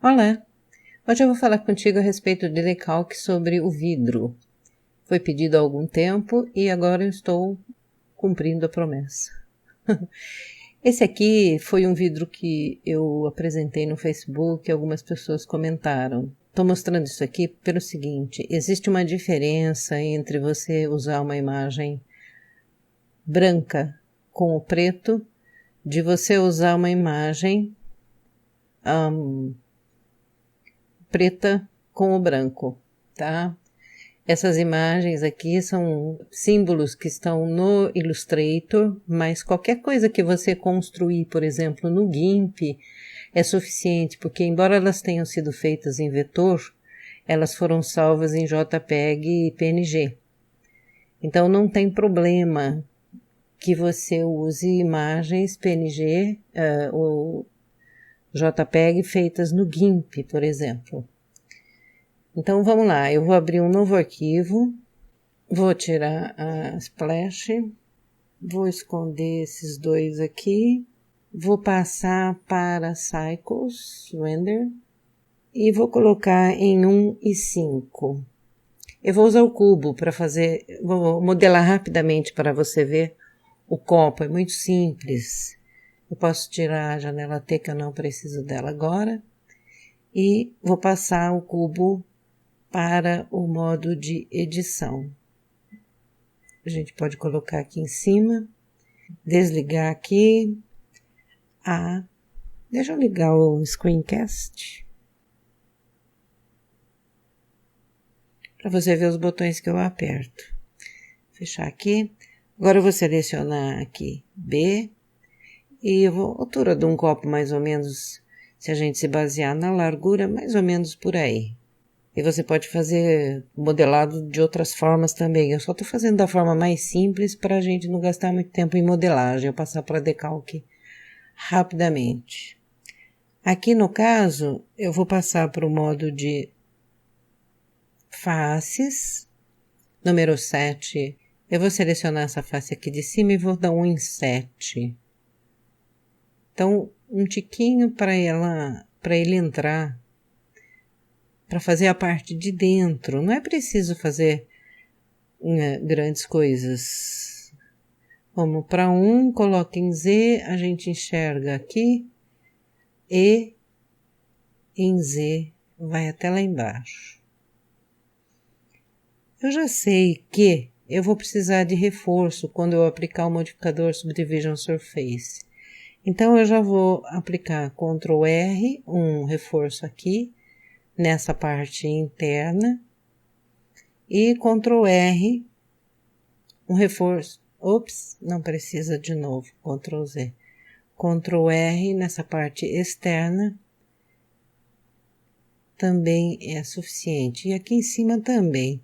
Olá! Hoje eu vou falar contigo a respeito de decalque sobre o vidro. Foi pedido há algum tempo e agora eu estou cumprindo a promessa. Esse aqui foi um vidro que eu apresentei no Facebook e algumas pessoas comentaram. Estou mostrando isso aqui pelo seguinte: existe uma diferença entre você usar uma imagem branca com o preto de você usar uma imagem preta com o branco, tá? Essas imagens aqui são símbolos que estão no Illustrator, mas qualquer coisa que você construir, por exemplo, no GIMP, é suficiente, porque embora elas tenham sido feitas em vetor, elas foram salvas em JPEG e PNG. Então não tem problema que você use imagens PNG ou JPEG feitas no GIMP, por exemplo. Então vamos lá, eu vou abrir um novo arquivo, vou tirar a splash, vou esconder esses dois aqui, vou passar para Cycles, Render, e vou colocar em 1 e 5. Eu vou usar o cubo para fazer, vou modelar rapidamente para você ver o copo, é muito simples. Eu posso tirar a janela T, que eu não preciso dela agora, e vou passar o cubo para o modo de edição. A gente pode colocar aqui em cima, desligar aqui. Deixa eu ligar o Screencast, para você ver os botões que eu aperto. Fechar aqui. Agora eu vou selecionar aqui B, e eu vou, altura de um copo mais ou menos, se a gente se basear na largura, mais ou menos por aí. E você pode fazer modelado de outras formas também. Eu só estou fazendo da forma mais simples para a gente não gastar muito tempo em modelagem. Eu passar para decalque rapidamente. Aqui no caso, eu vou passar para o modo de faces, número 7. Eu vou selecionar essa face aqui de cima e vou dar um em 7. Então, um tiquinho para ele entrar, para fazer a parte de dentro. Não é preciso fazer grandes coisas. Vamos para 1, coloca em Z, a gente enxerga aqui, e em Z vai até lá embaixo. Eu já sei que eu vou precisar de reforço quando eu aplicar o modificador Subdivision Surface. Então eu já vou aplicar Ctrl R, um reforço aqui, nessa parte interna, e Ctrl R, um reforço, não precisa de novo, Ctrl Z, Ctrl R nessa parte externa, também é suficiente, e aqui em cima também,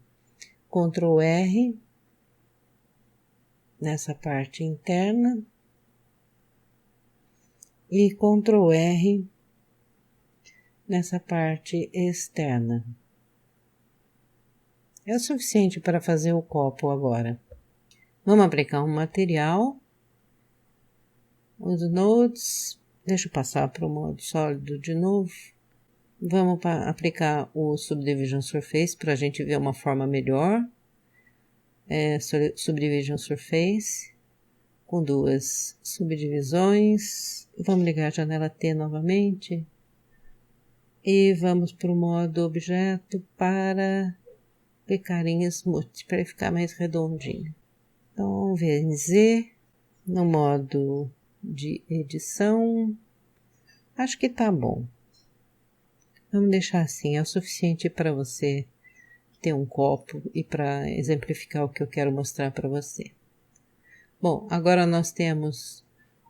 Ctrl R, nessa parte interna, e Ctrl R, nessa parte externa. É o suficiente para fazer o copo agora. Vamos aplicar um material. Os nodes. Deixa eu passar para o modo sólido de novo. Vamos aplicar o Subdivision Surface para a gente ver uma forma melhor. Subdivision Surface. Com duas subdivisões. Vamos ligar a janela T novamente. E vamos para o modo objeto para clicar em Smooth, para ficar mais redondinho. Então, vamos ver em Z, no modo de edição. Acho que tá bom. Vamos deixar assim, é o suficiente para você ter um copo e para exemplificar o que eu quero mostrar para você. Bom, agora nós temos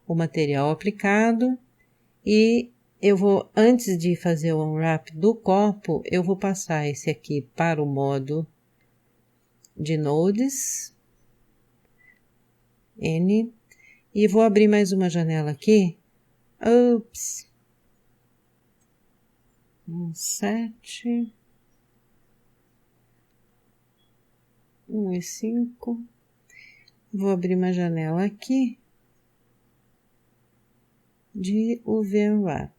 o material aplicado e eu vou, antes de fazer o unwrap do copo, eu vou passar esse aqui para o modo de nodes, N, e vou abrir mais uma janela aqui, 7, 1 e 5, vou abrir uma janela aqui, de UV Unwrap.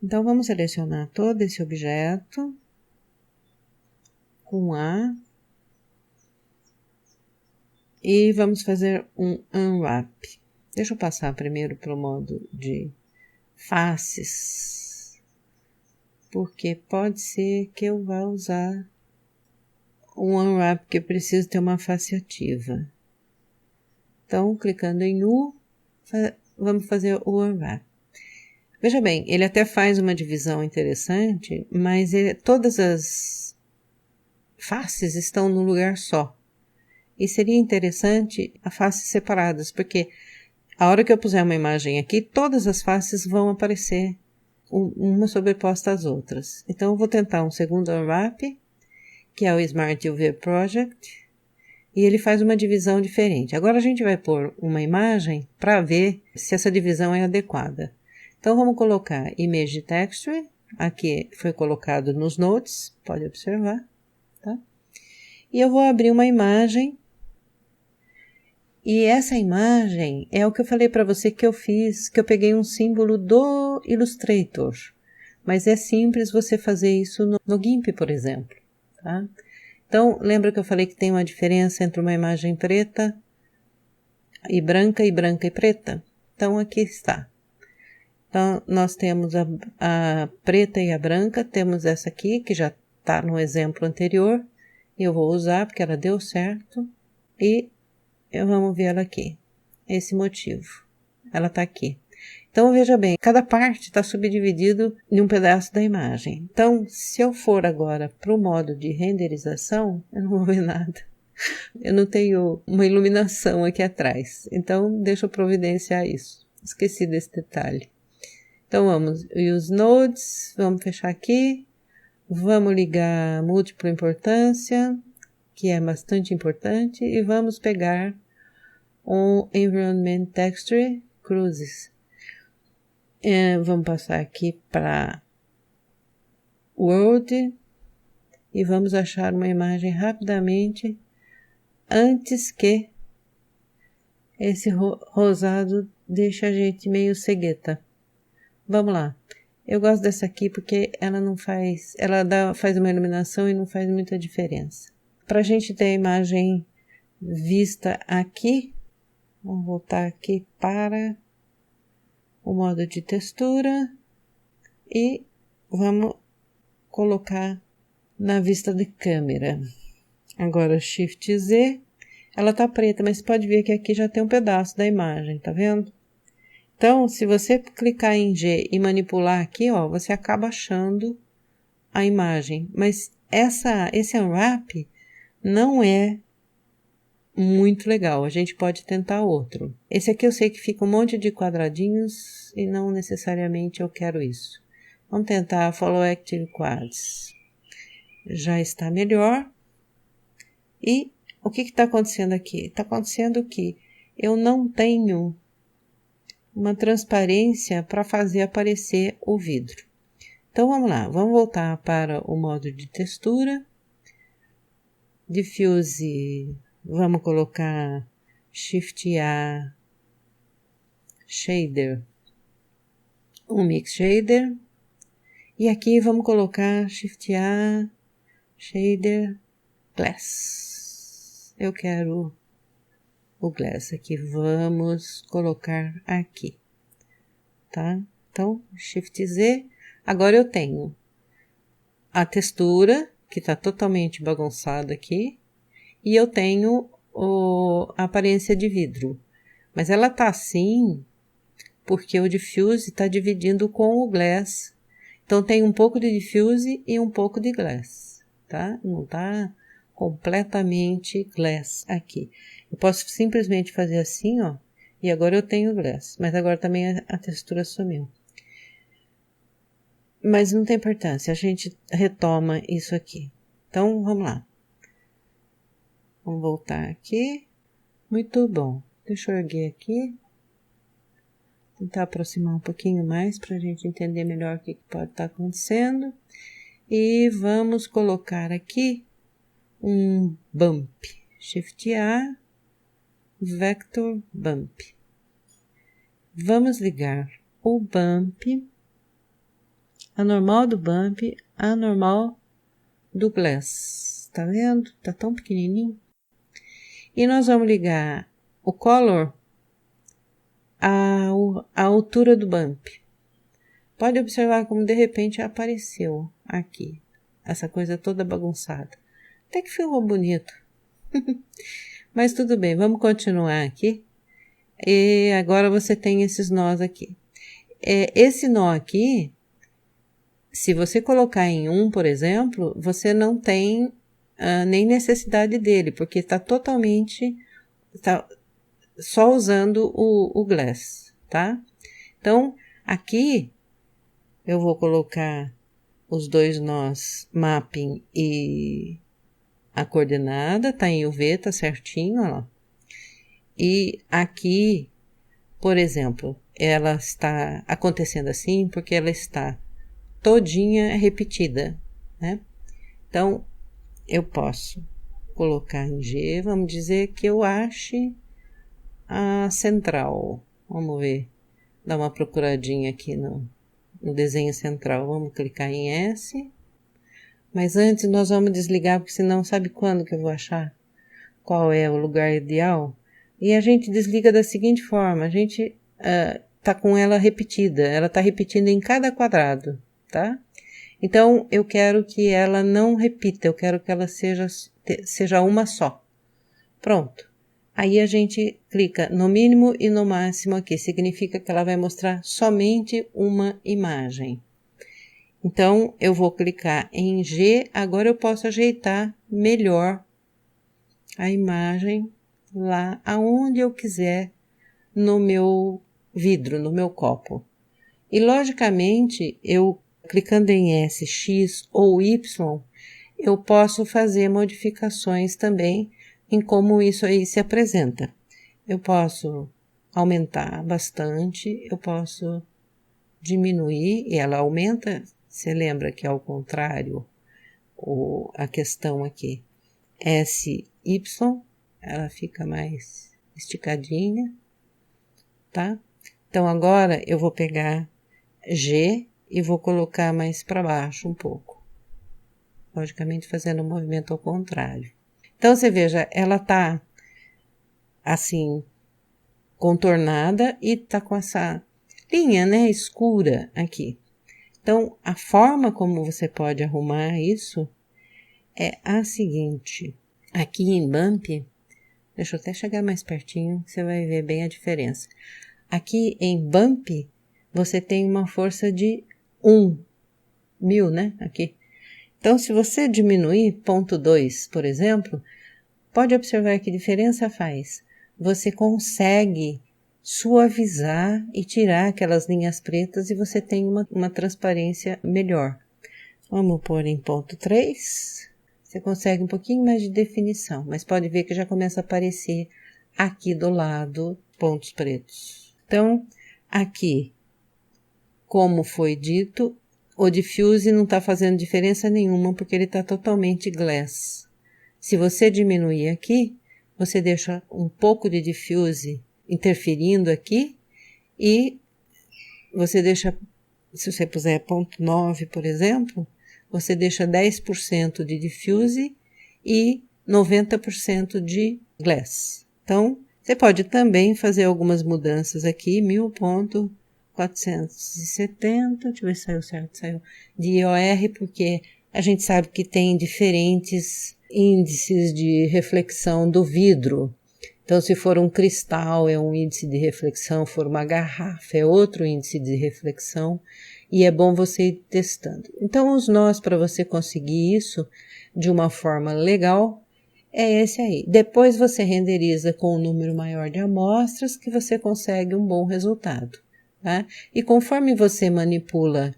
Então, vamos selecionar todo esse objeto com A e vamos fazer um unwrap. Deixa eu passar primeiro para o modo de faces, porque pode ser que eu vá usar um unwrap que precisa ter uma face ativa. Então, clicando em U, vamos fazer o unwrap. Veja bem, ele até faz uma divisão interessante, mas todas as faces estão num lugar só. E seria interessante as faces separadas, porque a hora que eu puser uma imagem aqui, todas as faces vão aparecer uma sobreposta às outras. Então, eu vou tentar um segundo unwrap, que é o Smart UV Project, e ele faz uma divisão diferente. Agora a gente vai pôr uma imagem para ver se essa divisão é adequada. Então, vamos colocar Image Texture, aqui foi colocado nos notes, pode observar, tá? E eu vou abrir uma imagem, e essa imagem é o que eu falei para você que eu fiz, que eu peguei um símbolo do Illustrator, mas é simples você fazer isso no GIMP, por exemplo, tá? Então, lembra que eu falei que tem uma diferença entre uma imagem preta e branca e preta? Então, aqui está. Então, nós temos a preta e a branca, temos essa aqui, que já está no exemplo anterior. Eu vou usar, porque ela deu certo. E vamos ver ela aqui. Esse motivo. Ela está aqui. Então, veja bem, cada parte está subdividido em um pedaço da imagem. Então, se eu for agora para o modo de renderização, eu não vou ver nada. Eu não tenho uma iluminação aqui atrás. Então, deixa eu providenciar isso. Esqueci desse detalhe. Então, vamos, use nodes, vamos fechar aqui, vamos ligar múltipla importância, que é bastante importante, e vamos pegar um Environment Texture Cruises. Vamos passar aqui para World, e vamos achar uma imagem rapidamente, antes que esse rosado deixe a gente meio cegueta. Vamos lá. Eu gosto dessa aqui porque ela não faz, faz uma iluminação e não faz muita diferença. Para a gente ter a imagem vista aqui, vamos voltar aqui para o modo de textura e vamos colocar na vista de câmera. Agora Shift Z, ela tá preta, mas você pode ver que aqui já tem um pedaço da imagem, tá vendo? Então, se você clicar em G e manipular aqui, ó, você acaba achando a imagem. Mas esse unwrap não é muito legal. A gente pode tentar outro. Esse aqui eu sei que fica um monte de quadradinhos e não necessariamente eu quero isso. Vamos tentar Follow Active Quads. Já está melhor. E o que está acontecendo aqui? Está acontecendo que eu não tenho uma transparência para fazer aparecer o vidro. Então, vamos lá. Vamos voltar para o modo de textura. Diffuse, vamos colocar Shift A, Shader, um Mix Shader. E aqui vamos colocar Shift A, Shader, Glass. Eu quero o Glass aqui. Vamos colocar aqui. Tá? Então, Shift Z. Agora eu tenho a textura, que está totalmente bagunçada aqui, e eu tenho a aparência de vidro. Mas ela tá assim porque o diffuse está dividindo com o glass. Então, tem um pouco de diffuse e um pouco de glass, tá? Não tá completamente glass aqui. Eu posso simplesmente fazer assim, ó, e agora eu tenho glass, mas agora também a textura sumiu. Mas não tem importância, a gente retoma isso aqui. Então, vamos lá. Vamos voltar aqui. Muito bom. Deixa eu erguer aqui. Tentar aproximar um pouquinho mais para a gente entender melhor o que pode estar acontecendo. E vamos colocar aqui um bump. Shift A, Vector Bump. Vamos ligar o bump Anormal do bump, anormal do glass. Tá vendo? Tá tão pequenininho. E nós vamos ligar o color à altura do bump. Pode observar como de repente apareceu aqui. Essa coisa toda bagunçada. Até que ficou bonito. Mas tudo bem, vamos continuar aqui. E agora você tem esses nós aqui. Esse nó aqui, se você colocar em 1, por exemplo, você não tem nem necessidade dele, porque está totalmente, só usando o glass, tá? Então, aqui eu vou colocar os dois nós, mapping e a coordenada, tá em UV, tá certinho, ó. E aqui, por exemplo, ela está acontecendo assim porque ela está todinha repetida, né? Então, eu posso colocar em G, vamos dizer que eu ache a central. Vamos ver, dar uma procuradinha aqui no desenho central. Vamos clicar em S. Mas antes nós vamos desligar, porque senão sabe quando que eu vou achar qual é o lugar ideal? E a gente desliga da seguinte forma, a gente tá com ela repetida, ela tá repetindo em cada quadrado, tá? Então, eu quero que ela não repita, eu quero que ela seja uma só. Pronto. Aí a gente clica no mínimo e no máximo aqui, significa que ela vai mostrar somente uma imagem. Então, eu vou clicar em G, agora eu posso ajeitar melhor a imagem lá aonde eu quiser no meu vidro, no meu copo. E, logicamente, eu clicando em S, X ou Y, eu posso fazer modificações também em como isso aí se apresenta. Eu posso aumentar bastante, eu posso diminuir, e ela aumenta. Você lembra que ao contrário, a questão aqui, S, Y, ela fica mais esticadinha, tá? Então, agora eu vou pegar G e vou colocar mais para baixo um pouco. Logicamente, fazendo o movimento ao contrário. Então, você veja, ela tá assim, contornada e tá com essa linha, né, escura aqui. Então, a forma como você pode arrumar isso é a seguinte. Aqui em Bump, deixa eu até chegar mais pertinho, você vai ver bem a diferença. Aqui em Bump, você tem uma força de 1.000, né? Aqui. Então, se você diminuir 0,2, por exemplo, pode observar que diferença faz. Você consegue suavizar e tirar aquelas linhas pretas e você tem uma transparência melhor. Vamos pôr em 0,3. Você consegue um pouquinho mais de definição, mas pode ver que já começa a aparecer aqui do lado pontos pretos. Então, aqui, como foi dito, o diffuse não está fazendo diferença nenhuma porque ele está totalmente glass. Se você diminuir aqui, você deixa um pouco de diffuse interferindo aqui e você deixa, se você puser 0,9, por exemplo, você deixa 10% de diffuse e 90% de glass. Então, você pode também fazer algumas mudanças aqui, 1000.470, deixa eu ver se saiu certo, saiu, de IOR, porque a gente sabe que tem diferentes índices de reflexão do vidro. Então, se for um cristal, é um índice de reflexão, for uma garrafa, é outro índice de reflexão, e é bom você ir testando. Então, os nós, para você conseguir isso de uma forma legal, é esse aí. Depois você renderiza com um número maior de amostras que você consegue um bom resultado, tá? E conforme você manipula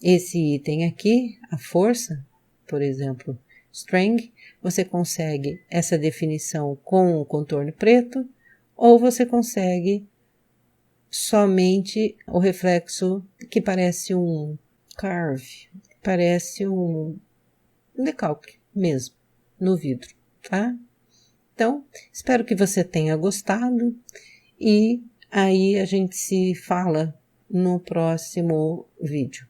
esse item aqui, a força, por exemplo, strength, você consegue essa definição com o contorno preto, ou você consegue somente o reflexo que parece um carve, parece um decalque mesmo no vidro, tá? Então, espero que você tenha gostado e aí a gente se fala no próximo vídeo.